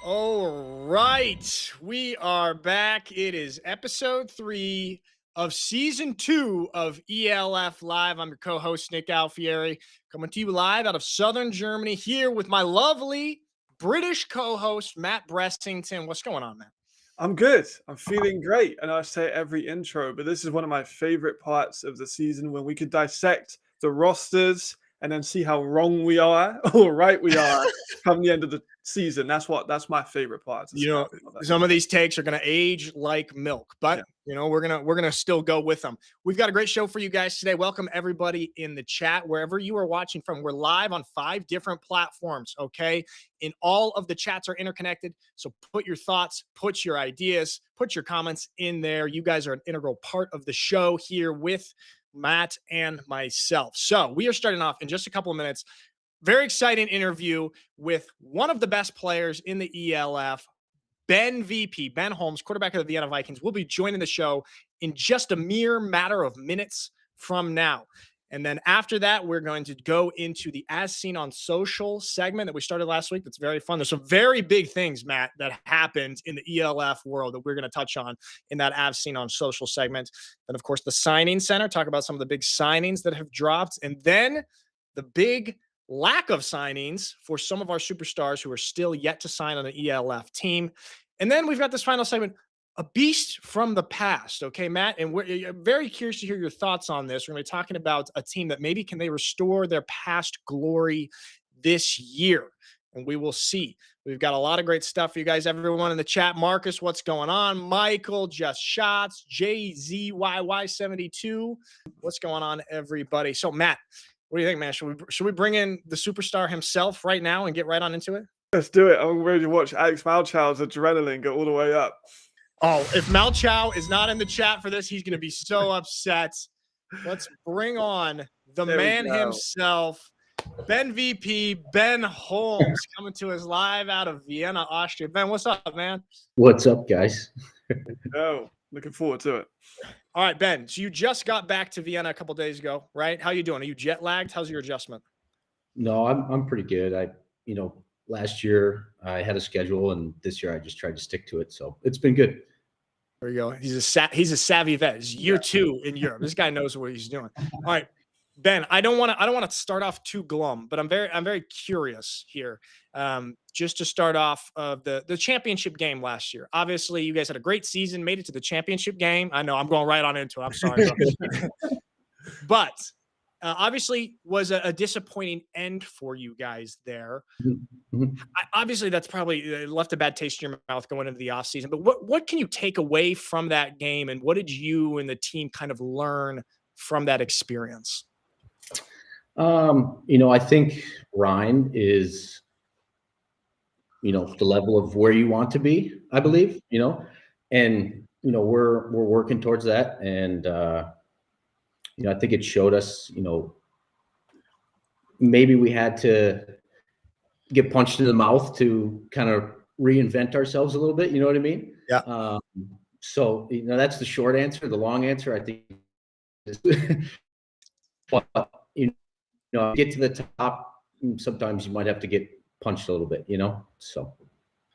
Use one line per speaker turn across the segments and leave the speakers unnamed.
All right, we are back. It is episode 3 of season 2 of ELF Live. I'm your co-host Nick Alfieri, coming to you live out of southern Germany, here with my lovely British co-host Matt Bressington. What's going on, man?
I'm good. I'm feeling great. And I say it every intro, but this is one of my favorite parts of the season when we could dissect the rosters and then see how wrong we are or right we are come the end of the season. That's my favorite part.
Some of these takes are going to age like milk, but we're going to still go with them. We've got a great show for you guys today. Welcome everybody in the chat, wherever you are watching from. We're live on 5 different platforms. Okay. And all of the chats are interconnected. So put your thoughts, put your ideas, put your comments in there. You guys are an integral part of the show here with Matt and myself. So we are starting off in just a couple of minutes. Very exciting interview with one of the best players in the ELF, Ben Holmes, quarterback of the Vienna Vikings, will be joining the show in just a mere matter of minutes from now. And then after that, we're going to go into the As Seen on Social segment that we started last week. That's very fun. There's some very big things, Matt, that happened in the ELF world that we're going to touch on in that As Seen on Social segment. Then, of course, the Signing Center, talk about some of the big signings that have dropped. And then the big lack of signings for some of our superstars who are still yet to sign on the ELF team. And then we've got this final segment, a beast from the past. Okay, Matt, and we're very curious to hear your thoughts on this. We're going to be talking about a team that maybe can they restore their past glory this year, and we will see. We've got a lot of great stuff for you guys. Everyone in the chat, Marcus, what's going on? Michael, Just Shots, JZYY72, what's going on, everybody? So, Matt, what do you think, man? Should we bring in the superstar himself right now and get right on into it?
Let's do it. I'm ready to watch Alex Malchow's adrenaline go all the way up.
Oh, if Malchow is not in the chat for this, he's going to be so upset. Let's bring on the man himself, Ben Holmes, coming to us live out of Vienna, Austria. Ben, what's up, man?
What's up, guys?
Looking forward to it.
All right, Ben, so you just got back to Vienna a couple days ago, right? How you doing? Are you jet lagged? How's your adjustment?
No, I'm pretty good. Last year I had a schedule, and this year I just tried to stick to it. So it's been good.
There you go. He's a savvy vet. It's year 2 in Europe. This guy knows what he's doing. All right, Ben, I don't want to start off too glum, but I'm very curious here. Just to start off of the championship game last year. Obviously, you guys had a great season, made it to the championship game. I know I'm going right on into it. I'm sorry, but obviously was a disappointing end for you guys there.
Mm-hmm.
Obviously, that's probably left a bad taste in your mouth going into the offseason. But what can you take away from that game, and what did you and the team kind of learn from that experience?
I think Ryan is, the level of where you want to be, I believe, and, we're working towards that. And, I think it showed us, maybe we had to get punched in the mouth to kind of reinvent ourselves a little bit. You know what I mean?
Yeah.
So, that's the short answer. The long answer, I think, is, get to the top. Sometimes you might have to get punched a little bit, so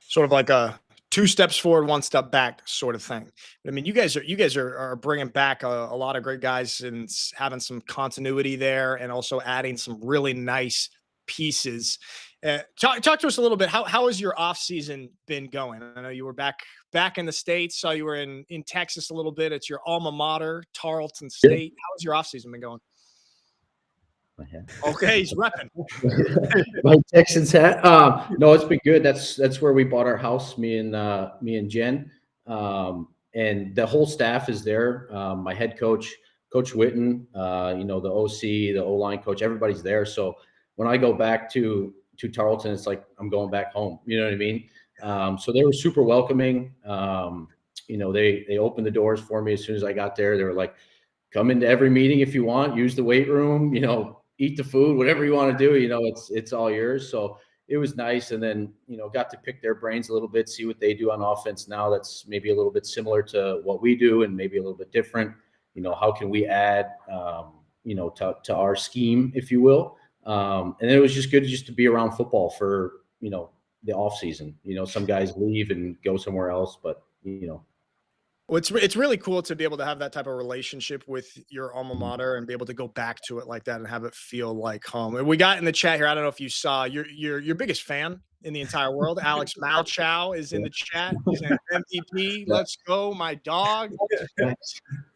sort of like a 2 steps forward, 1 step back sort of thing. I mean, you guys are bringing back a lot of great guys and having some continuity there, and also adding some really nice pieces. Talk to us a little bit. How has your off season been going? I know you were back in the States. Saw you were in Texas a little bit. It's your alma mater, Tarleton State. How has your off season been going? Okay, he's repping.
My Texans hat. No, it's been good. That's where we bought our house. Me and Jen, and the whole staff is there. My head coach, Coach Witten, the OC, the O-line coach, everybody's there. So when I go back to Tarleton, it's like I'm going back home. You know what I mean? So they were super welcoming. They opened the doors for me as soon as I got there. They were like, come into every meeting if you want, use the weight room, eat the food, whatever you want to do, it's all yours. So it was nice. And then, got to pick their brains a little bit, see what they do on offense now that's maybe a little bit similar to what we do and maybe a little bit different. How can we add, to our scheme, if you will. And it was just good just to be around football for, the off season. Some guys leave and go somewhere else, but
Well, it's really cool to be able to have that type of relationship with your alma mater and be able to go back to it like that and have it feel like home. And we got in the chat here. I don't know if you saw your biggest fan in the entire world, Alex Malchow, is in the chat. He's an MVP. Let's go, my dog.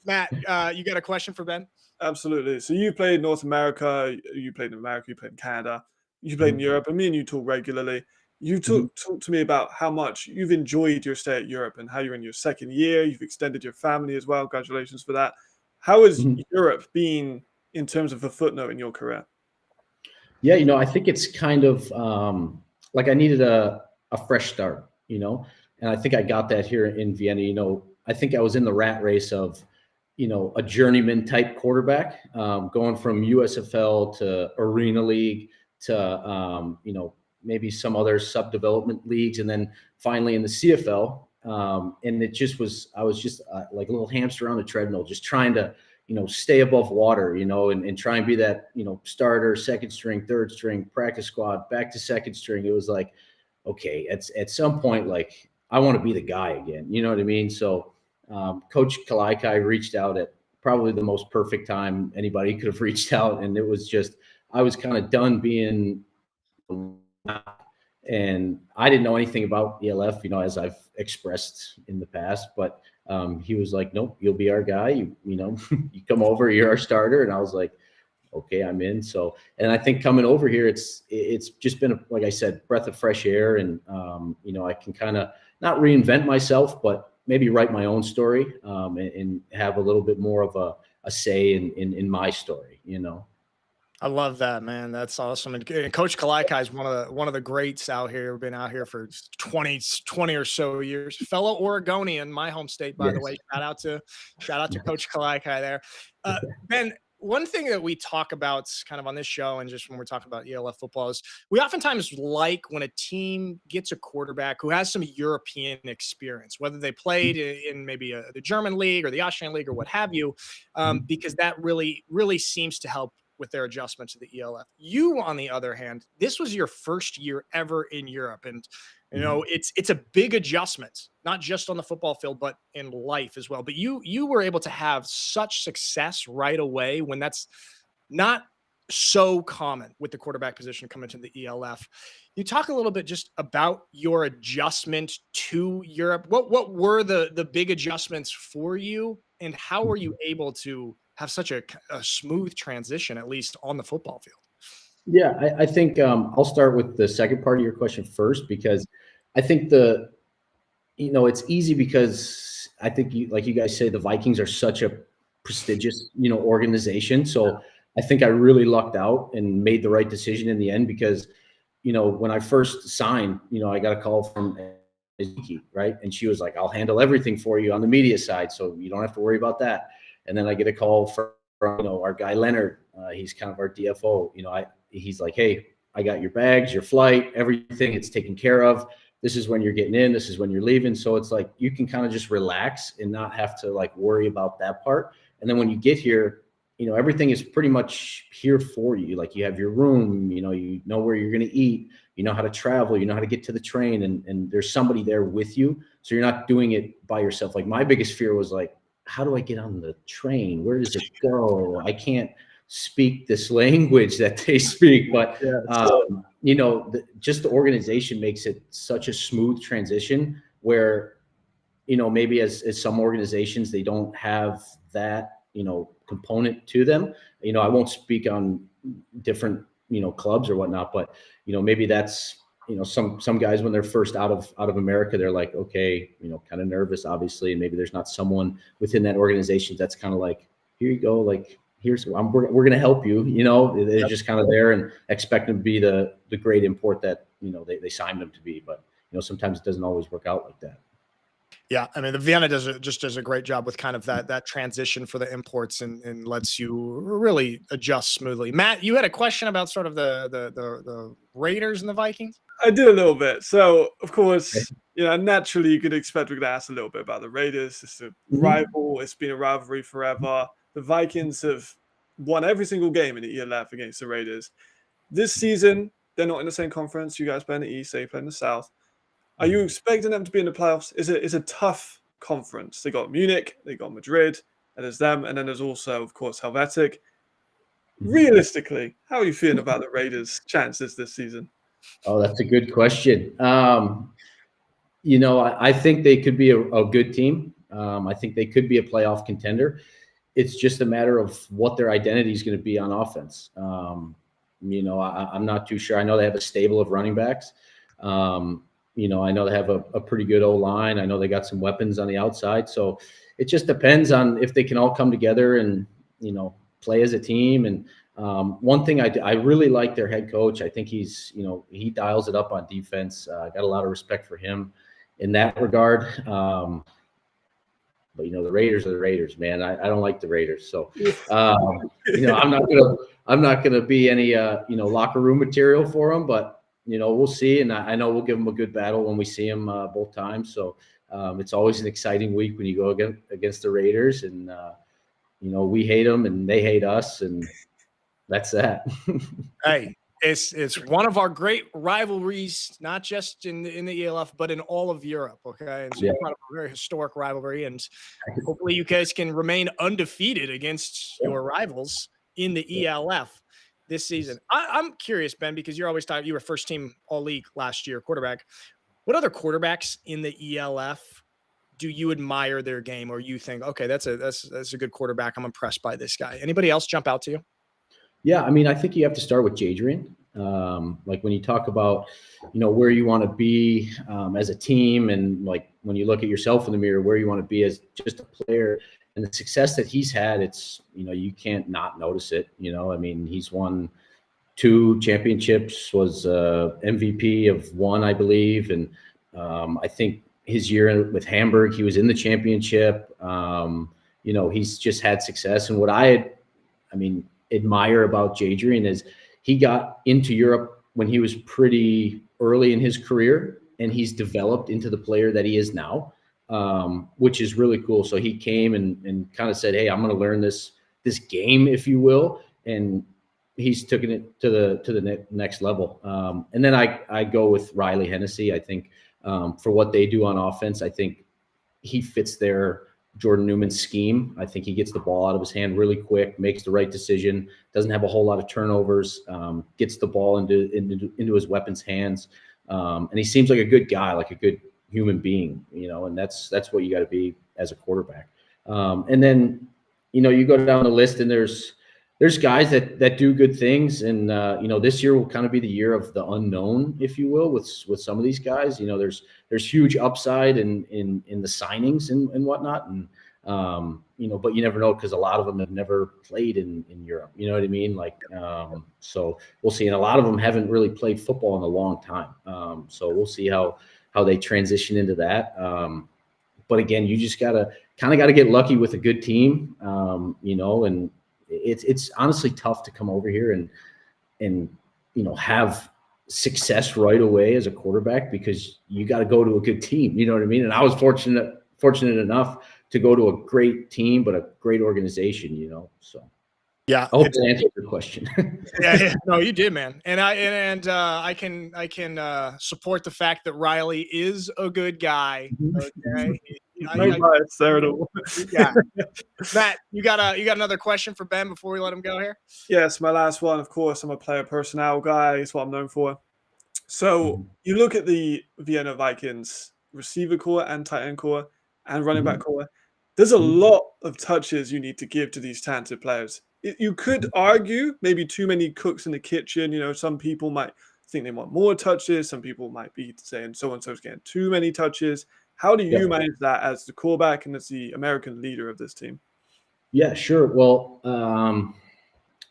Matt, you got a question for Ben?
Absolutely. So you played North America, you played in America, you played in Canada, you played in Europe, and me and you talk regularly. You talk to me about how much you've enjoyed your stay at Europe and how you're in your second year. You've extended your family as well. Congratulations for that. How has Europe been in terms of a footnote in your career?
Yeah, I think it's kind of like I needed a fresh start, and I think I got that here in Vienna. I think I was in the rat race of, a journeyman type quarterback, going from USFL to Arena League to, maybe some other sub-development leagues, and then finally in the CFL. And it just was, I was just like a little hamster on the treadmill, just trying to, stay above water, and try and be that, starter, second string, third string, practice squad, back to second string. It was like, okay, at some point, like, I want to be the guy again. You know what I mean? So Coach Kalaikai reached out at probably the most perfect time anybody could have reached out. And it was just, I was kind of done being, and I didn't know anything about ELF, as I've expressed in the past, but he was like, nope, you'll be our guy. You you come over, you're our starter. And I was like, okay, I'm in. So, and I think coming over here, it's just been, like I said, breath of fresh air. And, I can kind of not reinvent myself, but maybe write my own story, and have a little bit more of a say in my story,
I love that, man. That's awesome. And Coach Kalaikai is one of the greats out here. Been out here for 20 or so years. Fellow Oregonian, my home state, by the way. Shout out to Coach Kalaikai there. Ben, one thing that we talk about kind of on this show and just when we're talking about ELF football is we oftentimes like when a team gets a quarterback who has some European experience, whether they played in maybe the German league or the Austrian league or what have you, because that really, really seems to help with their adjustment to the ELF. You, on the other hand, this was your first year ever in Europe. And, it's a big adjustment, not just on the football field, but in life as well. But you were able to have such success right away when that's not so common with the quarterback position coming to the ELF. You talk a little bit just about your adjustment to Europe. What were the big adjustments for you, and how were you able to have such a smooth transition, at least on the football field?
Yeah, I think I'll start with the second part of your question first, because I think it's easy because I think like you guys say, the Vikings are such a prestigious, organization. So I think I really lucked out and made the right decision in the end, because, when I first signed, I got a call from Ezeki, right? And she was like, I'll handle everything for you on the media side, so you don't have to worry about that. And then I get a call from our guy Leonard. He's kind of our DFO. He's like, hey, I got your bags, your flight, everything. It's taken care of. This is when you're getting in. This is when you're leaving. So it's like you can kind of just relax and not have to like worry about that part. And then when you get here, everything is pretty much here for you. Like you have your room, you know where you're going to eat, you know how to travel, you know how to get to the train, and there's somebody there with you. So you're not doing it by yourself. Like my biggest fear was like, how do I get on the train? Where does it go? I can't speak this language that they speak, but just the organization makes it such a smooth transition where, maybe as some organizations, they don't have that, component to them. I won't speak on different, clubs or whatnot, but, maybe that's, some guys when they're first out of America, they're like, okay, kind of nervous, obviously. And maybe there's not someone within that organization that's kind of like, here you go. Like, we're going to help you, they're just kind of there and expect them to be the great import that, they signed them to be. But, sometimes it doesn't always work out like that.
Yeah, I mean, the Vienna does a great job with kind of that transition for the imports and lets you really adjust smoothly. Matt, you had a question about sort of the Raiders and the Vikings?
I did a little bit. So, of course, naturally you could expect we're going to ask a little bit about the Raiders. It's a rival. It's been a rivalry forever. The Vikings have won every single game in the ELF against the Raiders. This season, they're not in the same conference. You guys play in the East, they play in the South. Are you expecting them to be in the playoffs? It's a tough conference. They got Munich, they got Madrid, and there's them, and then there's also, of course, Helvetic. Realistically, how are you feeling about the Raiders' chances this season?
Oh, that's a good question. I think they could be a good team. I think they could be a playoff contender. It's just a matter of what their identity is going to be on offense. I'm not too sure. I know they have a stable of running backs. I know they have a pretty good O-line. I know they got some weapons on the outside. So it just depends on if they can all come together and, play as a team. And one thing I really like their head coach. I think he dials it up on defense. I got a lot of respect for him in that regard. But the Raiders are the Raiders, man. I don't like the Raiders. So, I'm not gonna be any locker room material for them. But we'll see, and I know we'll give them a good battle when we see them both times. So it's always an exciting week when you go against the Raiders, and we hate them and they hate us, and that's that.
Hey, it's one of our great rivalries, not just in the ELF, but in all of Europe. Okay, and so
Yeah.
it's kind of a very historic rivalry, and hopefully you guys can remain undefeated against your rivals in the ELF this season. I'm curious, Ben, because you're always talking. You were first team all league last year, quarterback. What other quarterbacks in the ELF do you admire their game, or you think, okay, that's a good quarterback? I'm impressed by this guy. Anybody else jump out to you?
Yeah, I mean, I think you have to start with Jadrian. Like when you talk about, where you want to be as a team, and like when you look at yourself in the mirror, where you want to be as just a player, and the success that he's had, it's, you can't not notice it. I mean, he's won 2 championships, was MVP of 1, I believe. And I think his year with Hamburg, he was in the championship. He's just had success. And what I admire about Jadrian is he got into Europe when he was pretty early in his career, and he's developed into the player that he is now, which is really cool. So he came and kind of said, hey, I'm going to learn this game, if you will. And he's taken it to the next level. And then I go with Riley Hennessy. I think for what they do on offense, I think he fits their Jordan Newman's scheme. I think he gets the ball out of his hand really quick, makes the right decision, doesn't have a whole lot of turnovers, gets the ball into his weapons' hands. And he seems like a good guy, like a good human being, and that's what you got to be as a quarterback. And then, you go down the list, and there's guys that do good things. And, this year will kind of be the year of the unknown, if you will, with some of these guys. There's huge upside in the signings and whatnot. And, but you never know, because a lot of them have never played in Europe. You know what I mean? So we'll see. And a lot of them haven't really played football in a long time. So we'll see how they transition into that. But again, you just got to get lucky with a good team, and it's honestly tough to come over here and have success right away as a quarterback, because you got to go to a good team. You know what I mean? And I was fortunate enough to go to a great team, but a great organization, so.
Yeah,
I hope that answered your question.
yeah, no, you did, man. And I can support the fact that Riley is a good guy. Okay,
No bias there at all.
Yeah, Matt, you got another question for Ben before we let him go here?
Yes, my last one. Of course, I'm a player personnel guy. It's what I'm known for. So you look at the Vienna Vikings receiver core and tight end core and running back core. There's a lot of touches you need to give to these talented players. You could argue maybe too many cooks in the kitchen. Some people might think they want more touches. Some people might be saying so-and-so's getting too many touches. How do you manage that as the quarterback and as the American leader of this team?
Yeah, sure. Well,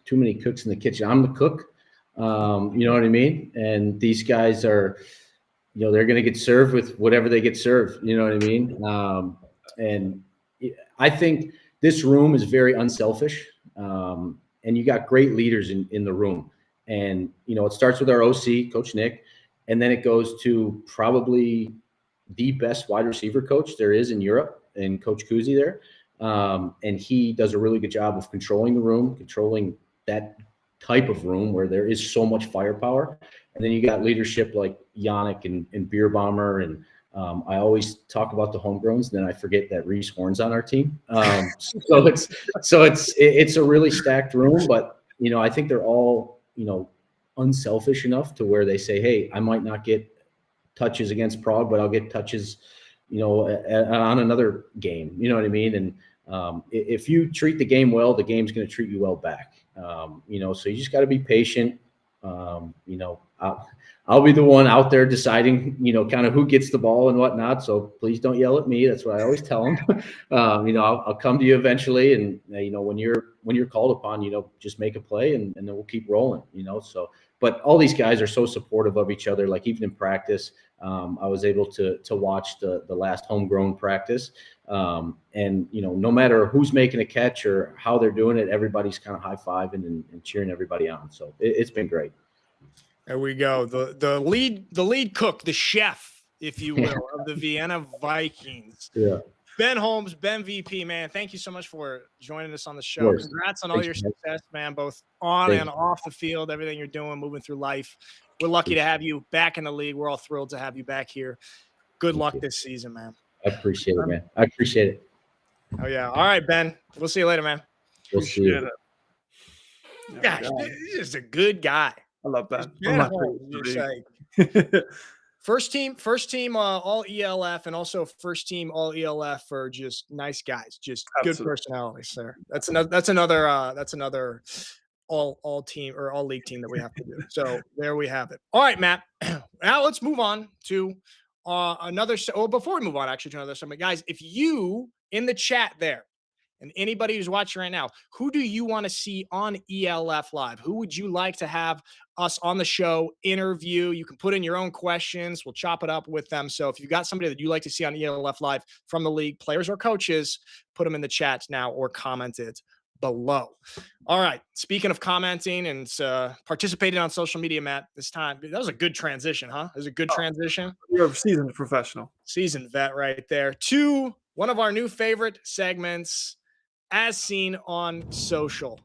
too many cooks in the kitchen. I'm the cook. You know what I mean? And these guys are, they're going to get served with whatever they get served. You know what I mean? And I think this room is very unselfish. And you got great leaders in the room. And, it starts with our OC, Coach Nick, and then it goes to probably the best wide receiver coach there is in Europe, and Coach Kuzi there. And he does a really good job of controlling the room, controlling that type of room where there is so much firepower. And then you got leadership like Yannick and Beer Bomber. And I always talk about the homegrowns, and then I forget that Reese Horn's on our team. So it's a really stacked room, but, you know, I think they're all, you know, unselfish enough to where they say, hey, I might not get touches against Prague, but I'll get touches, you know, on another game. You know what I mean? And if you treat the game well, the game's going to treat you well back. You know, so you just got to be patient. You know, I'll be the one out there deciding, you know, kind of who gets the ball and whatnot. So please don't yell at me. That's what I always tell them. You know, I'll come to you eventually, and you know, when you're called upon, you know, just make a play, and then we'll keep rolling. You know, so. But all these guys are so supportive of each other. Like even in practice, I was able to watch the last homegrown practice, and you know, no matter who's making a catch or how they're doing it, everybody's kind of high-fiving and cheering everybody on. So it's been great.
There we go. The lead cook, the chef, if you will, of the Vienna Vikings.
Yeah.
Ben Holmes, Ben VP, man, thank you so much for joining us on the show. Congrats on all your success, man, both on and off the field, everything you're doing, moving through life. We're lucky to have you back in the league. We're all thrilled to have you back here. Good luck this season, man.
I appreciate it, man. I appreciate it.
Oh, yeah. All right, Ben. We'll see you later, man.
We'll see you.
Gosh, he's just a good guy.
I love Ben.
First team all ELF, and also first team all ELF are just nice guys, just Absolutely. Good personalities there. That's another all team or all league team that we have to do. So there we have it. All right, Matt. Now let's move on to another. Oh, before we move on, actually, to another segment, guys. If you in the chat there, and anybody who's watching right now, who do you want to see on ELF Live? Who would you like to have us on the show interview? You can put in your own questions. We'll chop it up with them. So if you've got somebody that you like to see on ELF Live from the league, players or coaches, put them in the chat now or comment it below. All right. Speaking of commenting and participating on social media, Matt, this time, that was a good transition, huh? It was a good transition.
You're a seasoned professional.
Seasoned vet right there. To one of our new favorite segments, as seen on social.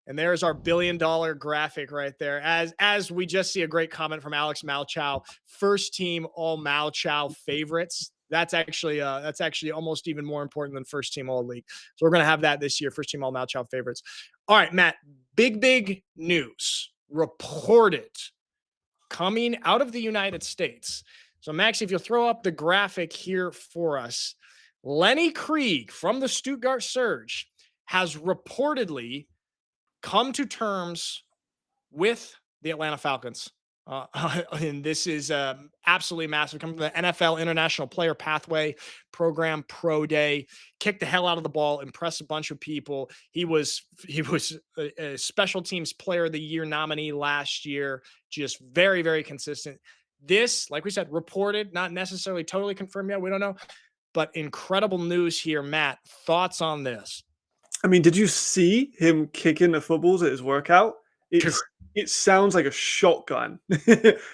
And there's our $1 billion graphic right there. As we just see a great comment from Alex Malchow, first team all Malchow favorites. That's actually almost even more important than first team all league. So we're going to have that this year, first team all Malchow favorites. All right, Matt, big news reported coming out of the United States. So Max, if you'll throw up the graphic here for us, Lenny Krieg from the Stuttgart Surge has reportedly come to terms with the Atlanta Falcons. And this is absolutely massive. Coming from the NFL International Player Pathway Program Pro Day, kicked the hell out of the ball, impressed a bunch of people. He was a special teams player of the year nominee last year. Just very, very consistent. This, like we said, reported, not necessarily totally confirmed yet. We don't know. But incredible news here, Matt. Thoughts on this?
I mean, did you see him kicking the footballs at his workout? It sounds like a shotgun.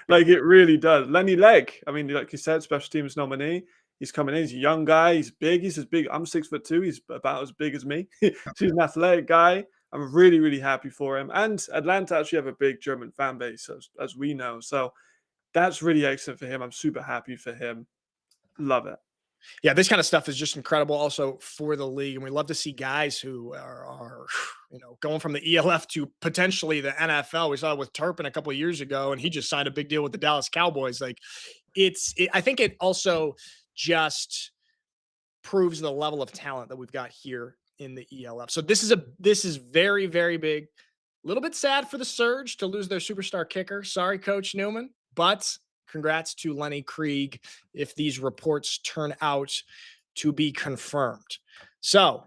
Like it really does. Lenny Legg, I mean, like you said, special teams nominee. He's coming in. He's a young guy. He's big. He's as big. I'm 6'2". He's about as big as me. So he's an athletic guy. I'm really, really happy for him. And Atlanta actually have a big German fan base, as we know. So that's really excellent for him. I'm super happy for him. Love it.
Yeah, this kind of stuff is just incredible also for the league. And we love to see guys who are going from the ELF to potentially the NFL. We saw it with Turpin a couple of years ago, and he just signed a big deal with the Dallas Cowboys. Like I think it also just proves the level of talent that we've got here in the ELF. So this is very, very big. A little bit sad for the Surge to lose their superstar kicker. Sorry, Coach Newman, but congrats to Lenny Krieg if these reports turn out to be confirmed. So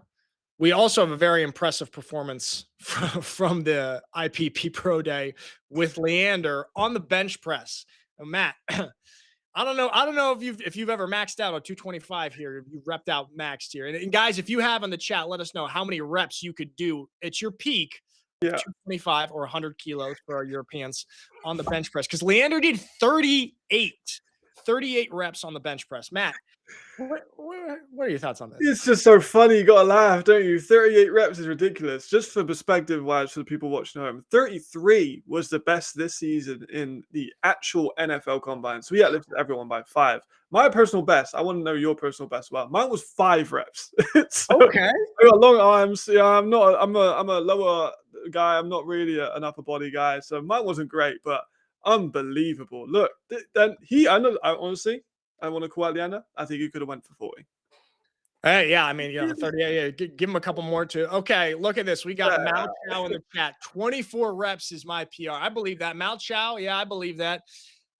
we also have a very impressive performance from the IPP Pro Day with Leander on the bench press. Now, Matt, I don't know if you've ever maxed out on 225 here. If you've repped out maxed here. And guys, if you have in the chat, let us know how many reps you could do at your peak. Yeah. 225 or 100 kilos for our Europeans on the bench press. Because Leander did 38 38 reps on the bench press. Matt, what are your thoughts on this?
It's just so funny. You got to laugh, don't you? 38 reps is ridiculous. Just for perspective wise, for the people watching at home, 33 was the best this season in the actual NFL combine. So we outlifted everyone by 5. My personal best, I want to know your personal best as well. Mine was 5 reps. So
Okay.
I got long arms. Yeah, I'm a lower guy. I'm not really an upper body guy. So mine wasn't great, but unbelievable. Look, then honestly, I want to call out Leander. I think he could have went for 40.
Hey, yeah, I mean, 38. Yeah, give him a couple more too. Okay, look at this. We got Mal Chow in the chat. 24 reps is my PR. I believe that. Mal Chow, yeah, I believe that.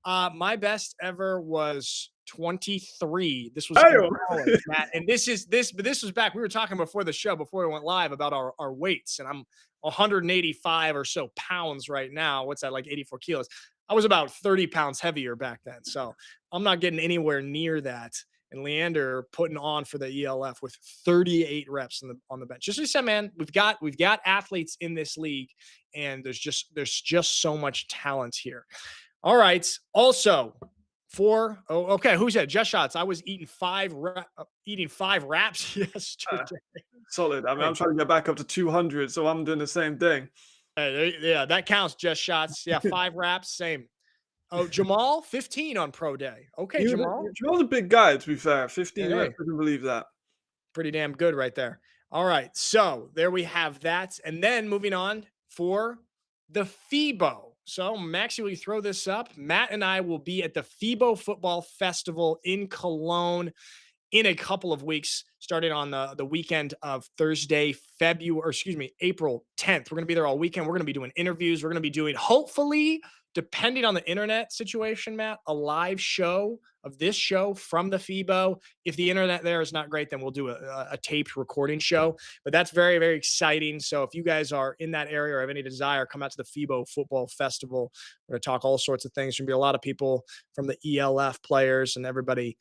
My best ever was 23. This was in college, Matt. And this was back. We were talking before the show, before we went live, about our weights. And I'm 185 or so pounds right now. What's that, like 84 kilos? I was about 30 pounds heavier back then. So I'm not getting anywhere near that. And Leander putting on for the ELF with 38 reps on the bench. Just as you said, man, we've got athletes in this league, and there's just so much talent here. All right. Also, okay, who said just shots? I was eating 5 wraps yesterday.
Solid. I mean, I'm trying to get back up to 200, so I'm doing the same thing.
Yeah, that counts. Just shots. Yeah, 5 wraps, same. Oh, Jamal, 15 on pro day. Okay, Jamal.
Jamal's a big guy, to be fair. 15 reps, I can believe that.
Pretty damn good right there. All right, so there we have that. And then moving on for the FIBO. So, Max, will you throw this up? Matt and I will be at the FIBO Football Festival in Cologne in a couple of weeks, starting on the weekend of Thursday, April 10th. We're going to be there all weekend. We're going to be doing interviews. We're going to be doing, hopefully, depending on the internet situation, Matt, a live show of this show from the FIBO. If the internet there is not great, then we'll do a taped recording show. But that's very, very exciting. So if you guys are in that area or have any desire, come out to the FIBO Football Festival. We're going to talk all sorts of things. There's going to be a lot of people from the ELF players and everybody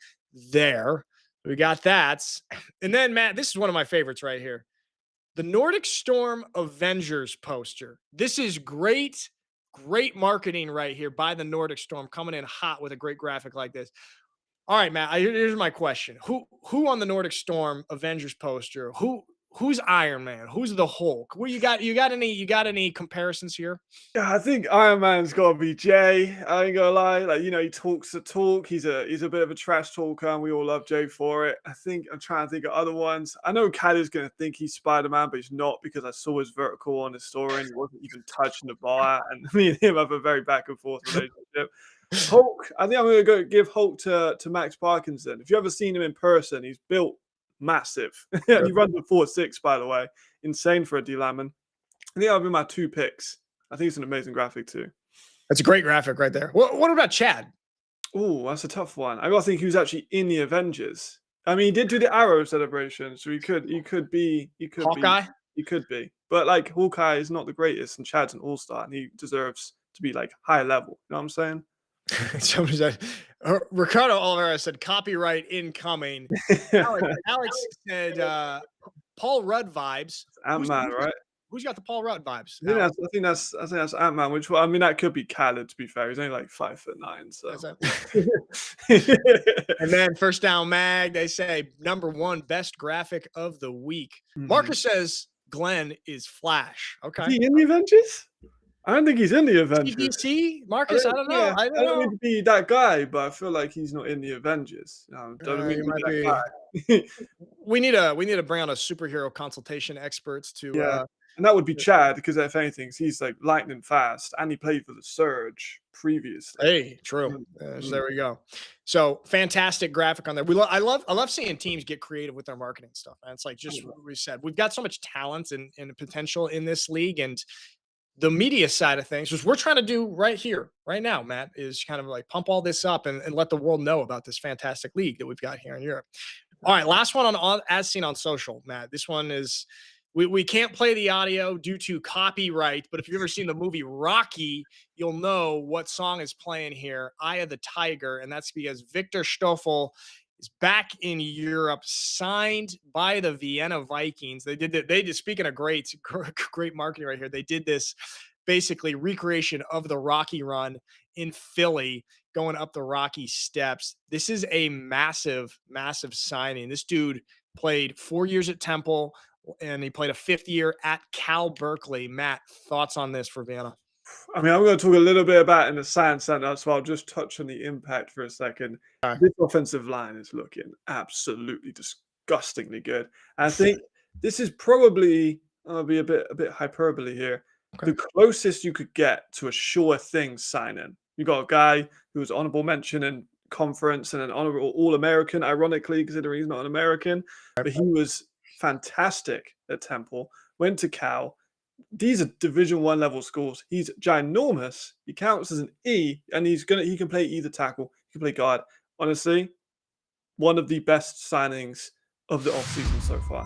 there. We got that. And then, Matt, this is one of my favorites right here. The Nordic Storm Avengers poster. This is great marketing right here by the Nordic Storm, coming in hot with a great graphic like this. All right, Matt, here's my question. Who on the Nordic Storm Avengers poster? Who's Iron Man? Who's the Hulk? What you got any comparisons here?
Yeah, I think Iron Man's got to be Jay. I ain't gonna lie. Like, he talks the talk. He's a bit of a trash talker, and we all love Jay for it. I'm trying to think of other ones. I know Cat is gonna think he's Spider-Man, but he's not, because I saw his vertical on his story and he wasn't even touching the bar. And me and him have a very back and forth relationship. Hulk, I think I'm gonna go give Hulk to Max Parkinson. If you ever seen him in person, he's built massive. He runs a 4.6, by the way. Insane for a D lineman. I think that'll be my 2 picks. I think it's an amazing graphic too.
That's a great graphic right there. What about Chad?
Oh, that's a tough one. I gotta think he was actually in the Avengers. I mean, he did do the Arrow celebration, so he could be
Hawkeye.
He could be, but like, Hawkeye is not the greatest, and Chad's an all-star, and he deserves to be like high level. You know what I'm saying?
Somebody said, Ricardo Oliveira said, copyright incoming. Alex said, Paul Rudd vibes.
Ant-Man, right?
Who's got the Paul Rudd vibes?
I think that's Ant-Man. Which one? I mean, that could be Khaled. To be fair, he's only like 5'9". So.
And then First Down Mag, they say #1 best graphic of the week. Mm-hmm. Marcus says Glenn is Flash. Okay,
is he in the Avengers? I don't think he's in the Avengers.
CDC? Marcus, I don't know.
Yeah, I don't need to be that guy, but I feel like he's not in the Avengers.
We need to bring on a superhero consultation experts to.
And that would be Chad, because if anything, he's like lightning fast, and he played for the Surge previously.
Hey, true. So there we go. So fantastic graphic on there. I love seeing teams get creative with their marketing stuff. And it's like just what we said. We've got so much talent and potential in this league, and the media side of things, which we're trying to do right here, right now, Matt, is kind of like pump all this up and let the world know about this fantastic league that we've got here in Europe. All right, last one on As Seen on Social, Matt. This one is. We can't play the audio due to copyright, but if you've ever seen the movie Rocky, you'll know what song is playing here, Eye of the Tiger, and that's because Victor Stoffel is back in Europe, signed by the Vienna Vikings. They did speaking of great marketing right here, they did this basically recreation of the Rocky run in Philly going up the Rocky steps. This is a massive, massive signing. This dude played 4 years at Temple and he played a 5th year at Cal Berkeley. Matt, thoughts on this for Vienna?
I mean, I'm going to talk a little bit about it in the science center, so I'll just touch on the impact for a second. This offensive line is looking absolutely disgustingly good. And I think this is probably, I'll be a bit hyperbole here, the closest you could get to a sure thing signing. You got a guy who was honorable mention in conference and an honorable All-American, ironically, considering he's not an American, but he was fantastic at Temple, went to Cal. These are Division I level schools. He's ginormous. He counts as an E, and he can play either tackle. He can play guard. Honestly, one of the best signings of the offseason so far.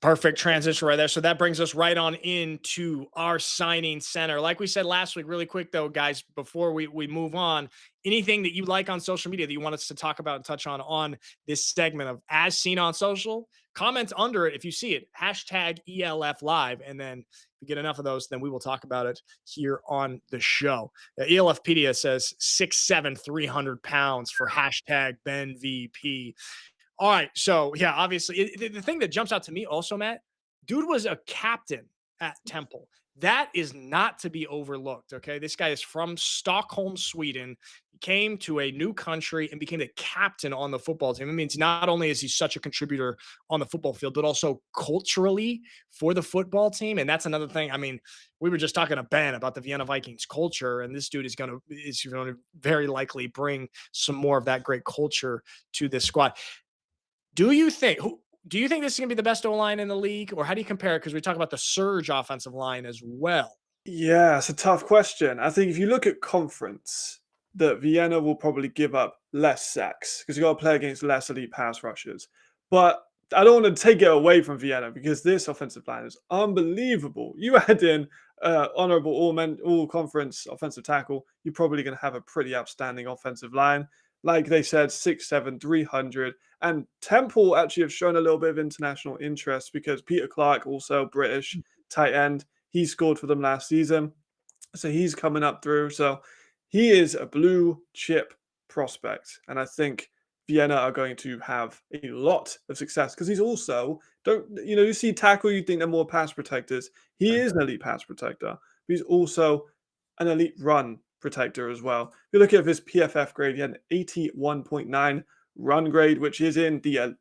Perfect transition right there. So that brings us right on into our signing center. Like we said last week, really quick though, guys, before we move on, anything that you like on social media that you want us to talk about and touch on this segment of As Seen on Social, comment under it if you see it, hashtag ELF Live. And then if we get enough of those, then we will talk about it here on the show. ELFpedia says 6'7", 300 pounds for hashtag Ben VP. All right. So, yeah, obviously, the thing that jumps out to me also, Matt, dude was a captain at Temple. That is not to be overlooked. Okay. This guy is from Stockholm, Sweden. He came to a new country and became the captain on the football team. It means not only is he such a contributor on the football field, but also culturally for the football team. And that's another thing. I mean, we were just talking to Ben about the Vienna Vikings culture, and this dude is going to very likely bring some more of that great culture to this squad. Do you think this is going to be the best O-line in the league, or how do you compare it? Because we talk about the surge offensive line as well.
Yeah, it's a tough question. I think if you look at conference, that Vienna will probably give up less sacks because you got to play against less elite pass rushers. But I don't want to take it away from Vienna because this offensive line is unbelievable. You add in honorable all conference offensive tackle, you're probably going to have a pretty outstanding offensive line. Like they said, 6'7", 300. And Temple actually have shown a little bit of international interest because Peter Clark, also British tight end, he scored for them last season. So he's coming up through. So he is a blue chip prospect. And I think Vienna are going to have a lot of success because he's also, you see tackle, you think they're more pass protectors. He is an elite pass protector. But he's also an elite run protector as well. If you look at his PFF grade, he had an 81.9 run grade, which is in the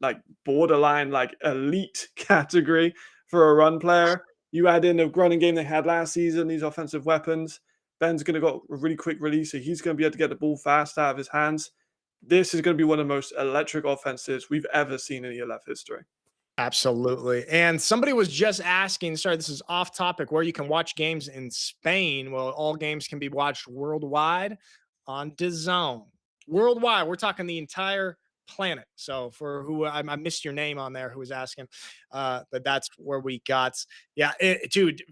borderline elite category for a run player. You add in the running game they had last season, these offensive weapons. Ben's going to got a really quick release, so he's going to be able to get the ball fast out of his hands. This is going to be one of the most electric offenses we've ever seen in ELF history.
Absolutely. And somebody was just asking, sorry, this is off topic, where you can watch games in Spain. Well, all games can be watched worldwide on DAZN. Worldwide, we're talking the entire planet. So for who I missed your name on there, who was asking, but that's where we got. Yeah, dude,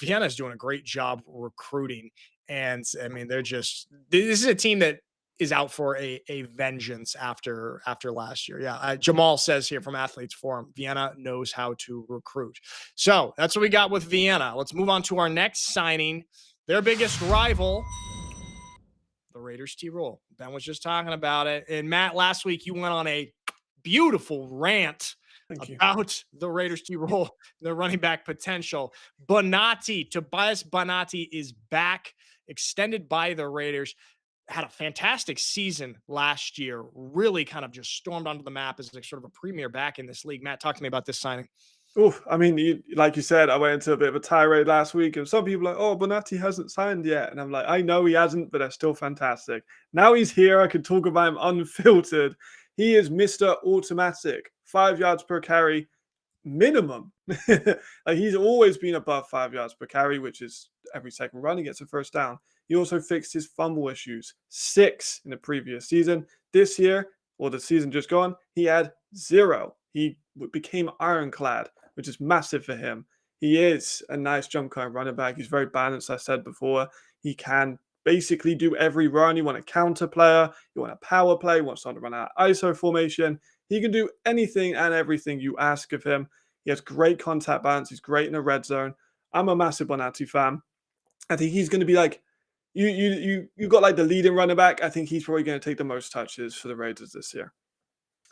Vienna's doing a great job recruiting. And I mean, this is a team that is out for a vengeance after last year. Yeah. Jamal says here from Athletes Forum, Vienna knows how to recruit. So that's what we got with Vienna. Let's move on to our next signing. Their biggest rival, the Raiders T-Roll. Ben was just talking about it. And Matt, last week you went on a beautiful rant about the Raiders T-Roll, their running back potential. Tobias Bonatti is back, extended by the Raiders. Had a fantastic season last year, really kind of just stormed onto the map as sort of a premier back in this league. Matt, talk to me about this signing.
Oof, I mean, like you said, I went into a bit of a tirade last week, and some people are like, oh, Bonatti hasn't signed yet. And I'm like, I know he hasn't, but they're still fantastic. Now he's here. I can talk about him unfiltered. He is Mr. Automatic, 5 yards per carry minimum. He's always been above 5 yards per carry, which is every second run he gets a first down. He also fixed his fumble issues, 6 in the previous season. This year, or the season just gone, he had 0. He became ironclad, which is massive for him. He is a nice jump kind running back. He's very balanced, I said before. He can basically do every run. You want a counter player, you want a power play, you want someone to run out ISO formation. He can do anything and everything you ask of him. He has great contact balance. He's great in the red zone. I'm a massive Bonatti fan. I think he's going to be like You got like the leading running back. I think he's probably going to take the most touches for the Raiders this year.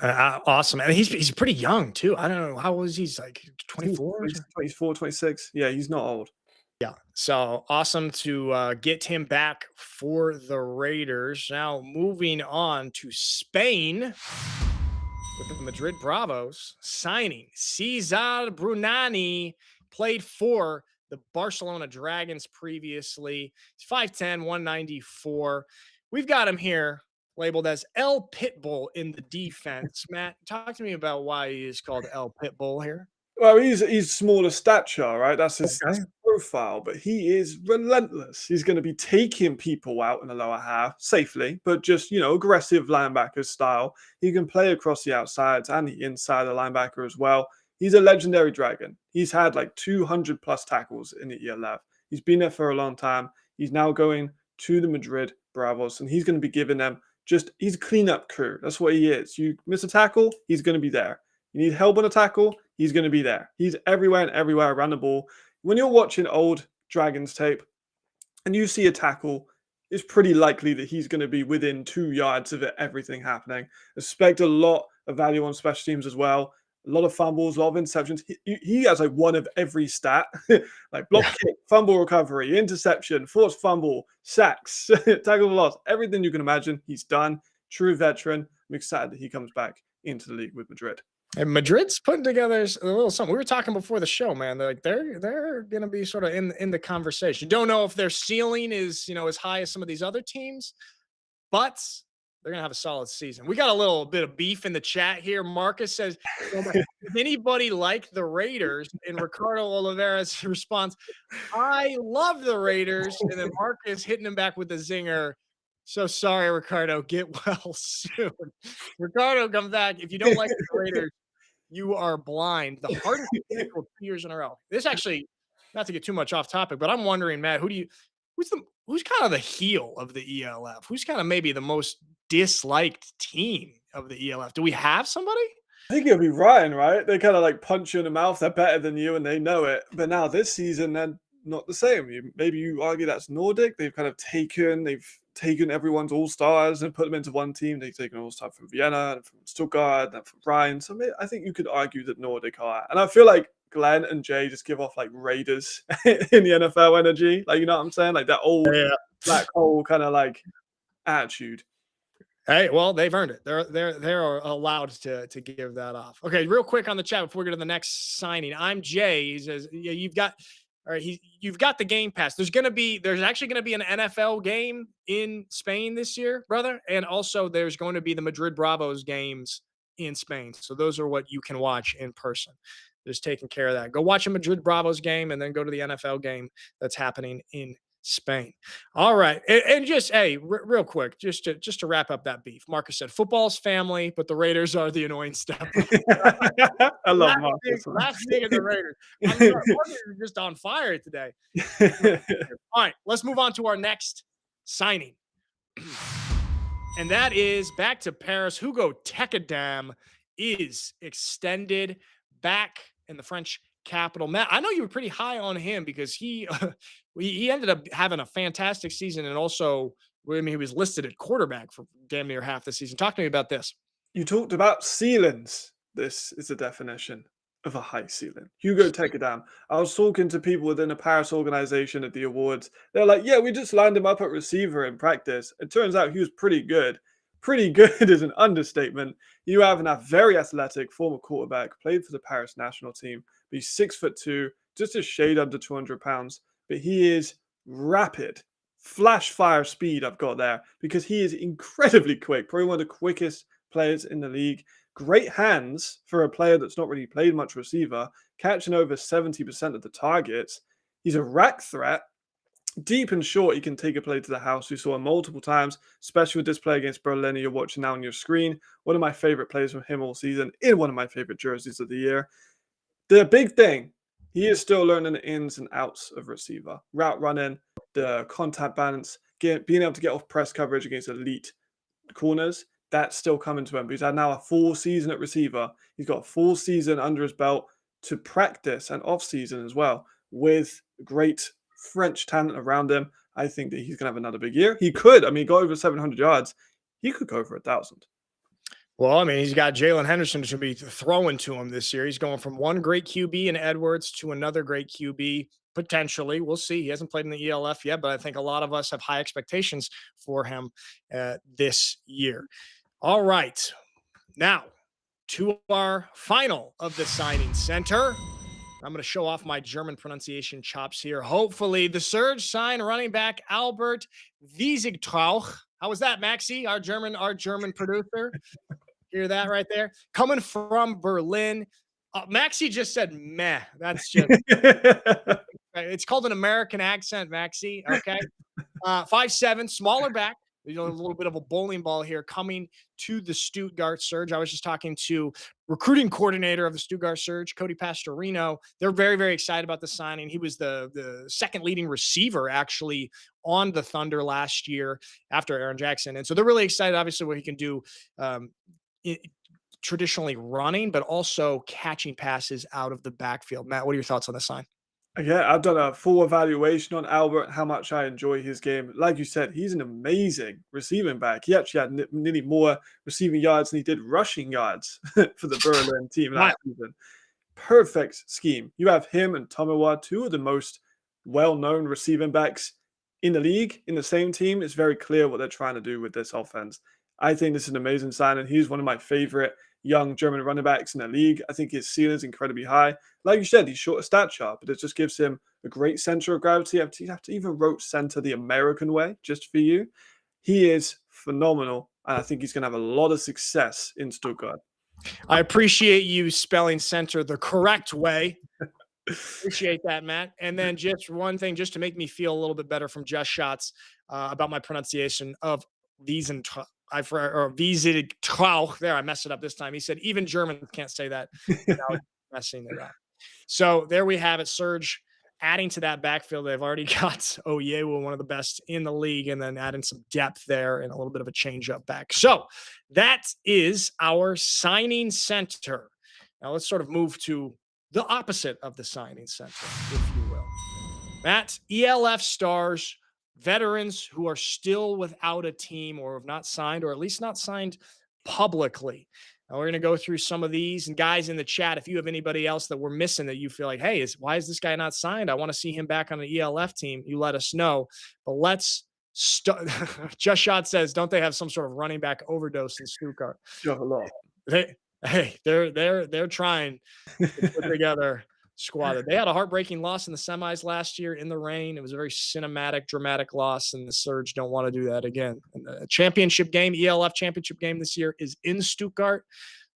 Awesome. And he's pretty young too. I don't know. How old is he? He's like 24?
24, 26. Yeah, he's not old.
Yeah. So awesome to get him back for the Raiders. Now moving on to Spain with the Madrid Bravos signing Cesar Brunani, played for the Barcelona Dragons previously. He's 5'10", 194. We've got him here labeled as El Pitbull in the defense. Matt, talk to me about why he is called El Pitbull here.
Well, he's smaller stature, right? That's his
Okay.
profile, but he is relentless. He's going to be taking people out in the lower half safely, but just, aggressive linebacker style. He can play across the outsides and the inside of the linebacker as well. He's a legendary Dragon. He's had like 200 plus tackles in the ELF. He's been there for a long time. He's now going to the Madrid Bravos, and he's going to be giving them he's a cleanup crew. That's what he is. You miss a tackle, he's going to be there. You need help on a tackle, he's going to be there. He's everywhere and everywhere around the ball. When you're watching old Dragons tape and you see a tackle, it's pretty likely that he's going to be within 2 yards of everything happening. Expect a lot of value on special teams as well. A lot of fumbles, a lot of interceptions. He has like one of every stat, like block kick, fumble recovery, interception, forced fumble, sacks, tackle loss, everything you can imagine. He's done. True veteran. I'm excited that he comes back into the league with Madrid.
And Madrid's putting together a little something. We were talking before the show, man. They're going to be sort of in the conversation. Don't know if their ceiling is as high as some of these other teams, but they're going to have a solid season. We got a little bit of beef in the chat here. Marcus says, if anybody like the Raiders? And Ricardo Oliveira's response, I love the Raiders. And then Marcus hitting him back with the zinger. So sorry, Ricardo. Get well soon. Ricardo, come back. If you don't like the Raiders, you are blind. The hardest schedule 2 years in a row. This actually, not to get too much off topic, but I'm wondering, Matt, who's kind of the heel of the ELF? Who's kind of maybe the most disliked team of the ELF? Do we have somebody?
I think it'll be Ryan, right? They kind of like punch you in the mouth. They're better than you and they know it. But now this season, they're not the same. Maybe you argue that's Nordic. They've taken everyone's all-stars and put them into one team. They've taken all-star from Vienna and from Stuttgart and from Ryan. So I think you could argue that Nordic are. And I feel like Glenn and Jay just give off like Raiders in the NFL energy. Like, you know what I'm saying? Like that old black hole kind of like attitude.
Hey, well, they've earned it. They're allowed to give that off. Okay, real quick on the chat before we go to the next signing. I'm Jay. He says, yeah, you've got the Game Pass. There's actually going to be an NFL game in Spain this year, brother. And also there's going to be the Madrid Bravos games in Spain. So those are what you can watch in person. Just taking care of that. Go watch a Madrid Bravos game and then go to the NFL game that's happening in Spain. All right. And just, hey, real quick, just to wrap up that beef. Marcus said football's family, but the Raiders are the annoying step.
I love Marcus.
Last thing of the Raiders. Marcus is just on fire today. All right. Let's move on to our next signing. And that is back to Paris. Hugo Tekadam is extended back in the French capital. Matt, I know you were pretty high on him because he ended up having a fantastic season, and also, he was listed at quarterback for damn near half the season. Talk to me about this.
You talked about ceilings. This is the definition of a high ceiling. Hugo Tekadam. I was talking to people within the Paris organization at the awards. They're like, yeah, we just lined him up at receiver in practice. It turns out he was pretty good. Pretty good is an understatement. You have a very athletic former quarterback, played for the Paris national team. He's 6'2", just a shade under 200 pounds. But he is rapid, flash fire speed I've got there, because he is incredibly quick. Probably one of the quickest players in the league. Great hands for a player that's not really played much receiver, catching over 70% of the targets. He's a rack threat. Deep and short, he can take a play to the house. We saw him multiple times, especially with this play against Berlin you're watching now on your screen. One of my favorite plays from him all season, in one of my favorite jerseys of the year. The big thing, he is still learning the ins and outs of receiver. Route running, the contact balance, being able to get off press coverage against elite corners. That's still coming to him. He's had now a full season at receiver. He's got a full season under his belt to practice and off season as well with great French talent around him. I think that he's going to have another big year. He could. I mean, go over 700 yards. He could go for 1,000.
Well, I mean, he's got Jalen Henderson to be throwing to him this year. He's going from one great QB in Edwards to another great QB, potentially. We'll see. He hasn't played in the ELF yet, but I think a lot of us have high expectations for him this year. All right. Now, to our final of the signing center. I'm going to show off my German pronunciation chops here. Hopefully, the Surge sign running back Albert Wiesigtrauch. How was that, Maxi, our German producer? Hear that right there? Coming from Berlin. Maxi just said meh. That's just it's called an American accent, Maxi. Okay. 5'7", smaller back. A little bit of a bowling ball here coming to the Stuttgart Surge. I was just talking to recruiting coordinator of the Stuttgart Surge, Cody Pastorino. They're very, very excited about the signing. He was the second leading receiver actually on the Thunder last year after Aaron Jackson. And so they're really excited, obviously, what he can do traditionally running, but also catching passes out of the backfield. Matt, what are your thoughts on the sign?
Yeah, I've done a full evaluation on Albert, how much I enjoy his game. Like you said, he's an amazing receiving back. He actually had nearly more receiving yards than he did rushing yards for the Berlin team last season. Perfect scheme. You have him and Tomawa, two of the most well-known receiving backs in the league, in the same team. It's very clear what they're trying to do with this offense. I think this is an amazing signing. He's one of my favorite young German running backs in the league. I think his ceiling is incredibly high. Like you said, he's short of stature, but it just gives him a great center of gravity. You have to even wrote center the American way just for you. He is phenomenal, and I think he's going to have a lot of success in Stuttgart.
I appreciate you spelling center the correct way. Appreciate that, Matt. And then just one thing, just to make me feel a little bit better from Just Shots about my pronunciation of Wiesentrauch. There, I messed it up this time. He said even Germans can't say that without messing it up. So there we have it. Surge adding to that backfield. They've already got Oyewu, one of the best in the league, and then adding some depth there and a little bit of a change up back. So that is our signing center. Now let's sort of move to the opposite of the signing center, if you will. Matt, ELF stars, veterans who are still without a team or have not signed, or at least not signed publicly. Now we're going to go through some of these, and guys in the chat, if you have anybody else that we're missing that you feel like, hey, why is this guy not signed? I want to see him back on the ELF team. You let us know. But let's start. Just Shot says, don't they have some sort of running back overdose in Stuttgart? They're trying to put together squad. They had a heartbreaking loss in the semis last year in the rain. It was a very cinematic, dramatic loss, and the Surge don't want to do that again. And the championship game, ELF championship game this year, is in Stuttgart,